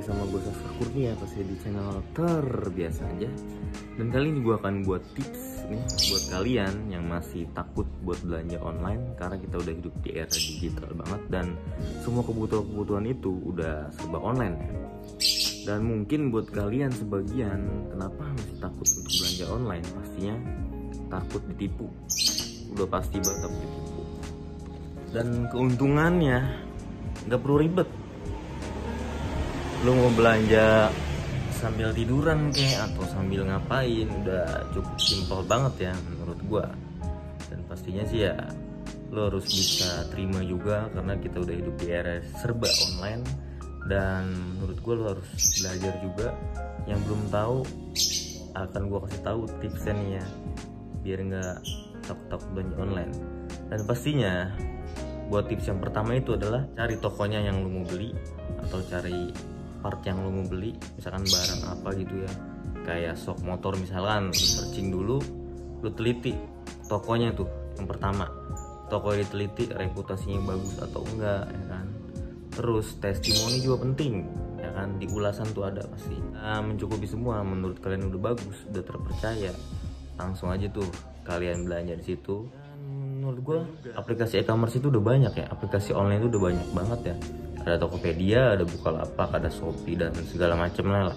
lagi sama gue Safar Kurnia, pasti di channel terbiasa aja. Dan kali ini gue akan buat tips nih buat kalian yang masih takut buat belanja online, karena kita udah hidup di era digital banget dan semua kebutuhan itu udah serba online ya. Dan mungkin buat kalian sebagian, kenapa masih takut untuk belanja online? Pastinya takut ditipu, udah pasti banget takut ditipu. Dan keuntungannya nggak perlu ribet. Lu mau belanja sambil tiduran atau sambil ngapain, udah cukup simpel banget ya menurut gua. Dan pastinya sih ya lo harus bisa terima juga, karena kita udah hidup di era serba online. Dan menurut gua lo harus belajar juga. Yang belum tahu akan gua kasih tahu tipsnya nih ya, biar nggak takut belanja online. Dan pastinya buat tips yang pertama itu adalah cari tokonya yang lo mau beli, atau cari part yang lo mau beli, misalkan barang apa gitu ya, kayak sok motor misalkan, lo searching dulu, lo teliti tokonya tuh. Yang pertama, toko diteliti reputasinya bagus atau enggak ya kan. Terus testimoni juga penting ya kan, di ulasan tuh ada pasti. Mencukupi semua, menurut kalian udah bagus, udah terpercaya, langsung aja tuh kalian belanja di situ. Menurut gue aplikasi e-commerce itu udah banyak ya, aplikasi online itu udah banyak banget ya. Ada Tokopedia, ada Bukalapak, ada Shopee dan segala macem lah.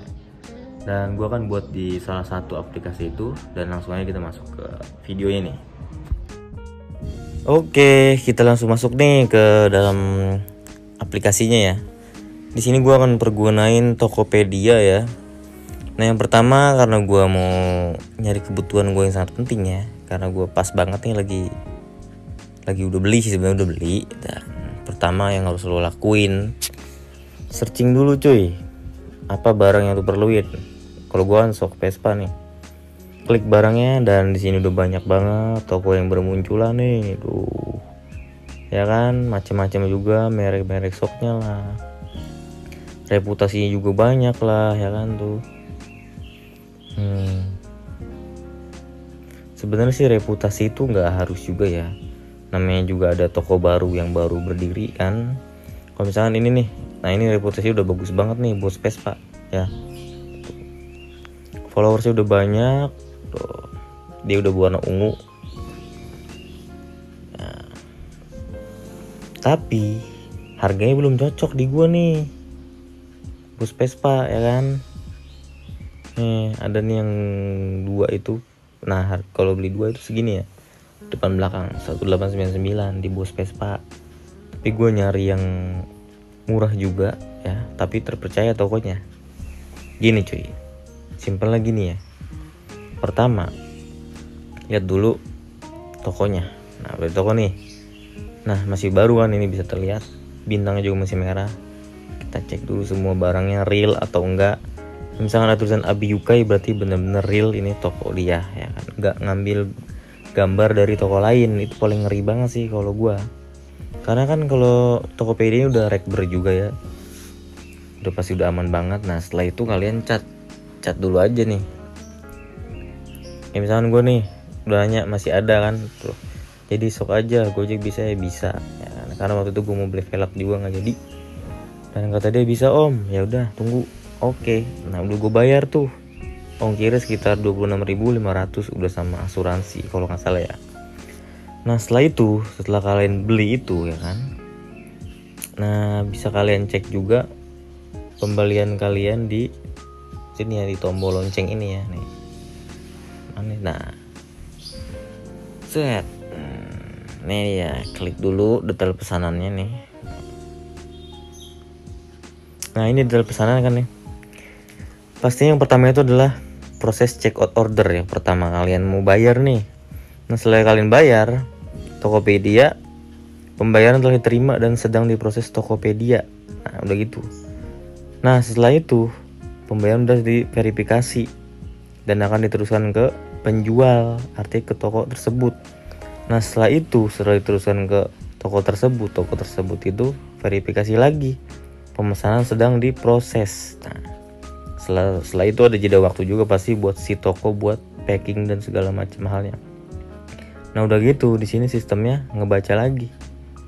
Dan gue akan buat di salah satu aplikasi itu, dan langsung aja kita masuk ke videonya nih. Oke, kita langsung masuk nih ke dalam aplikasinya ya. Di sini gue akan pergunain Tokopedia ya. Nah yang pertama, karena gue mau nyari kebutuhan gue yang sangat penting ya, karena gue pas banget nih lagi udah beli sih, sebenarnya udah beli. Dan pertama yang harus lo lakuin, searching dulu cuy, apa barang yang lo perluin. Kalau gua kan sok Vespa nih, klik barangnya, dan di sini udah banyak banget toko yang bermunculan nih, tuh ya kan, macam-macam juga merek-merek shopnya lah, reputasinya juga banyak lah ya kan tuh. Sebenarnya sih reputasi itu nggak harus juga ya, namanya juga ada toko baru yang baru berdiri kan. Kalau misalkan ini nih, nah ini reputasi udah bagus banget nih buat Vespa ya, followersnya udah banyak tuh, dia udah berwarna ungu ya. Tapi harganya belum cocok di gua nih, bus Vespa ya kan. Nih ada nih yang dua itu, nah kalau beli dua itu segini ya, depan belakang 1899 di bos Vespa. Tapi gue nyari yang murah juga ya, tapi terpercaya tokonya. Gini cuy, simpel lagi nih ya. Pertama, lihat dulu tokonya. Nah udah toko nih, nah masih baru kan, ini bisa terlihat bintangnya juga masih merah. Kita cek dulu semua barangnya real atau enggak. Misalkan ada tulisan Abiyukai, berarti bener-bener real ini toko dia ya kan, enggak ngambil gambar dari toko lain. Itu paling ngeri banget sih kalau gua, karena kan kalau Tokopedia udah rekber juga ya, udah pasti udah aman banget. Nah setelah itu kalian cat dulu aja nih ya, misalkan gua nih udah nanya masih ada kan tuh, jadi sok aja Gojek bisa ya, bisa ya, karena waktu itu gua mau beli velg juga nggak jadi, dan kata dia bisa om, ya udah tunggu. Oke, nah udah gua bayar tuh ongkirnya sekitar 26.500, udah sama asuransi kalau nggak salah ya. Nah setelah kalian beli itu ya kan, nah bisa kalian cek juga pembelian kalian di sini ya, di tombol lonceng ini ya nih. Nah set, nih ya, klik dulu detail pesanannya nih. Nah ini detail pesanan kan nih. Pastinya yang pertama itu adalah proses check out order ya. Pertama kalian mau bayar nih. Nah setelah kalian bayar, Tokopedia, pembayaran telah diterima dan sedang diproses Tokopedia. Nah udah gitu. Nah setelah itu pembayaran udah diverifikasi dan akan diteruskan ke penjual, artinya ke toko tersebut. Nah setelah diteruskan ke toko tersebut itu verifikasi lagi, pemesanan sedang diproses. Nah setelah itu ada jeda waktu juga pasti buat si toko buat packing dan segala macam halnya. Nah udah gitu di sini sistemnya ngebaca lagi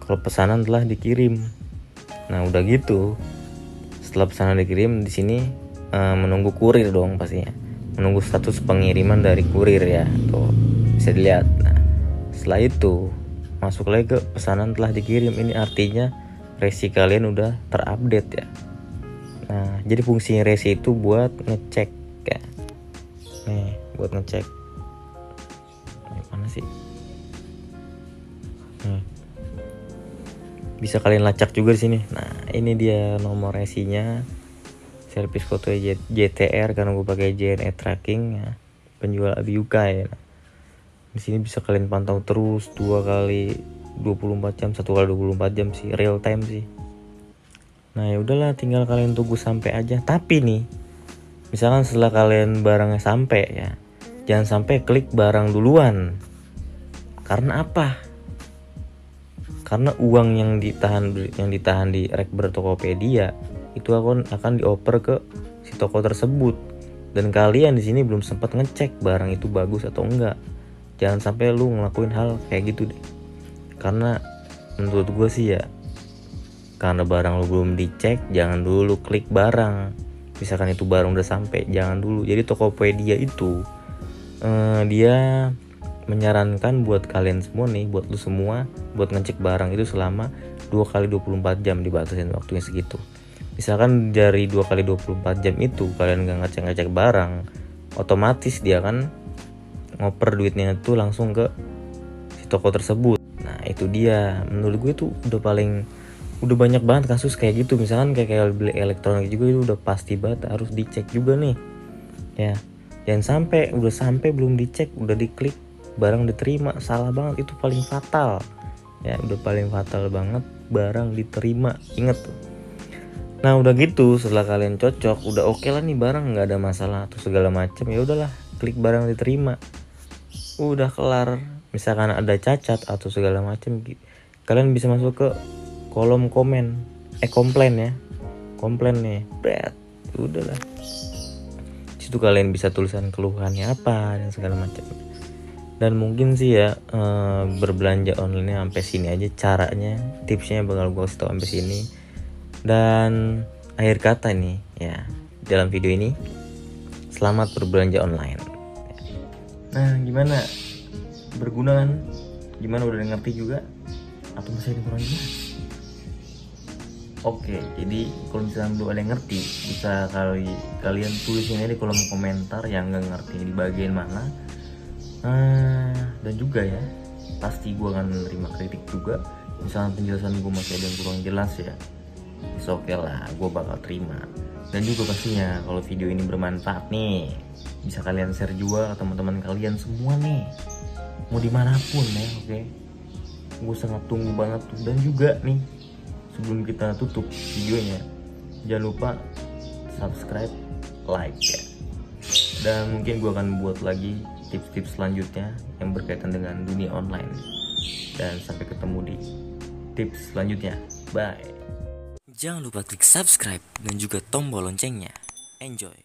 kalau pesanan telah dikirim. Nah udah gitu setelah pesanan dikirim di sini menunggu kurir dong pastinya, menunggu status pengiriman dari kurir ya, tuh bisa dilihat. Nah setelah itu masuk lagi ke pesanan telah dikirim. Ini artinya resi kalian udah terupdate ya. Nah jadi fungsinya resi itu buat ngecek ya, nih buat ngecek. Mana sih? Bisa kalian lacak juga di sini. Nah ini dia nomor resinya, servis foto JTR karena gue pakai JNE tracking ya, penjual Abiuka ya. Nah, di sini bisa kalian pantau terus 2 kali 24 jam, 1 kali 24 jam sih, real time sih. Nah ya udahlah, tinggal kalian tunggu sampai aja. Tapi nih, misalkan setelah kalian barangnya sampai ya, jangan sampai klik barang duluan. Karena apa? Karena uang yang ditahan di Rekber Tokopedia itu akan dioper ke si toko tersebut, dan kalian di sini belum sempat ngecek barang itu bagus atau enggak. Jangan sampai lu ngelakuin hal kayak gitu deh. Karena menurut gue sih ya, karena barang lu belum dicek, jangan dulu klik barang. Misalkan itu barang udah sampai, jangan dulu. Jadi Tokopedia itu dia menyarankan buat kalian semua nih, buat lu semua, buat ngecek barang itu selama 2 kali 24 jam, dibatasin waktunya segitu. Misalkan dari 2 kali 24 jam itu kalian gak ngecek barang, otomatis dia kan ngoper duitnya itu langsung ke si toko tersebut. Nah itu dia, menurut gue itu udah banyak banget kasus kayak gitu. Misalkan kayak beli elektronik juga itu udah pasti banget harus dicek juga nih ya. Jangan sampai udah sampai belum dicek udah diklik barang diterima, salah banget, itu paling fatal ya, udah paling fatal banget barang diterima, inget tuh. Nah udah gitu, setelah kalian cocok, udah oke lah nih barang, nggak ada masalah atau segala macam, ya udahlah klik barang diterima, udah kelar. Misalkan ada cacat atau segala macam, kalian bisa masuk ke kolom komplain ya, komplain nih, udahlah situ kalian bisa tulisan keluhannya apa dan segala macam. Dan mungkin sih ya berbelanja online sampai sini aja caranya, tipsnya bakal gue kasih tau sampai sini. Dan akhir kata nih ya dalam video ini, selamat berbelanja online. Nah gimana, berguna kan? Gimana, udah ngerti juga atau masih ada kurang jelas? Oke, jadi kalau misalnya belum ada yang ngerti, bisa kalian tulisnya di kolom komentar yang nggak ngerti di bagian mana. Dan juga ya, pasti gue akan menerima kritik juga. Misalnya penjelasan gue masih ada yang kurang jelas ya, oke lah, gue bakal terima. Dan juga pastinya kalau video ini bermanfaat nih, bisa kalian share juga ke teman-teman kalian semua nih, mau dimanapun ya, oke. Gue sangat tunggu banget tuh. Dan juga nih, sebelum kita tutup videonya, jangan lupa subscribe, like ya. Dan mungkin gue akan buat lagi tips-tips selanjutnya yang berkaitan dengan dunia online. Dan sampai ketemu di tips selanjutnya. Bye. Jangan lupa klik subscribe dan juga tombol loncengnya. Enjoy.